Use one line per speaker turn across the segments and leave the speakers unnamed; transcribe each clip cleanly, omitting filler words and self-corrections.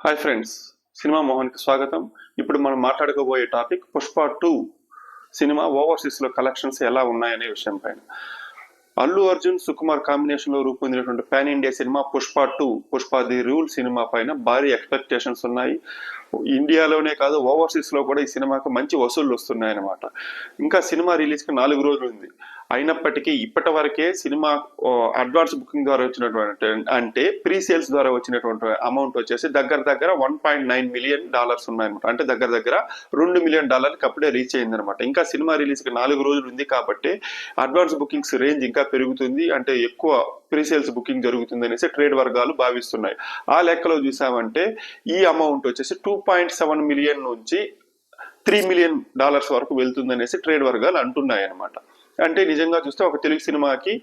Hi friends, cinema మోహన్కి స్వాగతం. ఇప్పుడు మనం మాట్లాడుకోబోయే టాపిక్ పుష్ప 2 సినిమా ఓవర్సీస్లో కలెక్షన్స్ ఎలా ఉన్నాయనే విషయం పైన. అల్లు అర్జున్ సుకుమార్ కాంబినేషన్ లో రూపొందినటువంటి పాన్ ఇండియా సినిమా పుష్ప ది రూల్ సినిమా పైన భారీ ఎక్స్పెక్టేషన్స్ ఉన్నాయి. ఇండియాలోనే కాదు ఓవర్సీస్ లో కూడా ఈ సినిమాకు మంచి వసూళ్లు వస్తున్నాయి అన్నమాట. ఇంకా సినిమా రిలీజ్ కి 4 రోజులు ఉంది. అయినప్పటికీ ఇప్పటి వరకే సినిమా అడ్వాన్స్ బుకింగ్ ద్వారా వచ్చినటువంటి అంటే ప్రీ సేల్స్ ద్వారా వచ్చినటువంటి అమౌంట్ వచ్చేసి దగ్గర $1.9 మిలియన్ ఉన్నాయన్నమాట. అంటే దగ్గర $2 మిలియన్ అప్పుడే రీచ్ అయింది అనమాట. ఇంకా సినిమా రిలీజ్ కి 4 రోజులు ఉంది కాబట్టి అడ్వాన్స్ బుకింగ్స్ రేంజ్ ఇంకా పెరుగుతుంది, అంటే ఎక్కువ ప్రీ సేల్స్ బుకింగ్ జరుగుతుంది అనేసి ట్రేడ్ వర్గాలు భావిస్తున్నాయి. ఆ లెక్కలో చూసామంటే ఈ అమౌంట్ వచ్చేసి 2.7 మిలియన్ నుంచి $3 మిలియన్ వరకు వెళ్తుంది అనేసి ట్రేడ్ వర్గాలు అంటున్నాయి అనమాట. అంటే నిజంగా చూస్తే ఒక తెలుగు సినిమాకి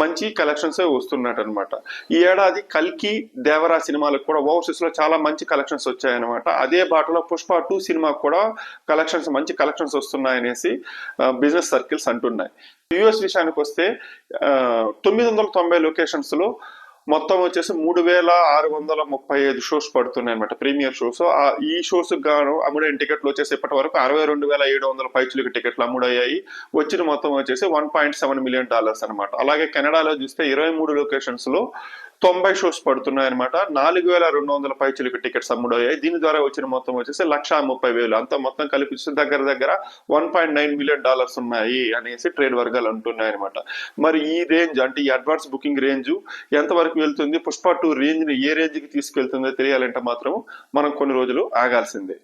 మంచి కలెక్షన్స్ వస్తున్నట్టు అనమాట. ఈ ఏడాది కల్కి దేవరా సినిమాలకు కూడా ఓవర్సీస్ లో చాలా మంచి కలెక్షన్స్ వచ్చాయన్నమాట. అదే బాటలో పుష్ప 2 సినిమాకు కూడా మంచి కలెక్షన్స్ వస్తున్నాయనేసి బిజినెస్ సర్కిల్స్ అంటున్నాయి. యుఎస్ విషయానికి వస్తే 990 లొకేషన్స్ లో మొత్తం వచ్చేసి 3635 షోస్ పడుతున్నాయి అనమాట, ప్రీమియర్ షోస్. ఈ షోస్ గాను అమ్ముడైన టికెట్లు వచ్చేసి ఇప్పటి వరకు 62,700 పైచులకు టికెట్లు అమ్ముడయ్యాయి. వచ్చిన మొత్తం వచ్చేసి $1.7 మిలియన్ అనమాట. అలాగే కెనడాలో చూస్తే 23 లొకేషన్స్ లో 90 షోస్ పడుతున్నాయి అనమాట. 4,200 పైచులకు టికెట్స్ అమ్ముడయ్యాయి. దీని ద్వారా వచ్చిన మొత్తం వచ్చేసి 1,30,000. అంతా మొత్తం కలిపి దగ్గర $1.9 మిలియన్ ఉన్నాయి అనేసి ట్రేడ్ వర్గాలు అంటున్నాయి అనమాట. మరి ఈ రేంజ్ అంటే ఈ అడ్వాన్స్ బుకింగ్ రేంజ్ ఎంత వరకు వెళ్తుంది, పుష్ప 2 రేంజ్ ని ఏ రేంజ్ కి తీసుకెళ్తుందో తెలియాలంటే మాత్రం మనం కొన్ని రోజులు ఆగాల్సిందే.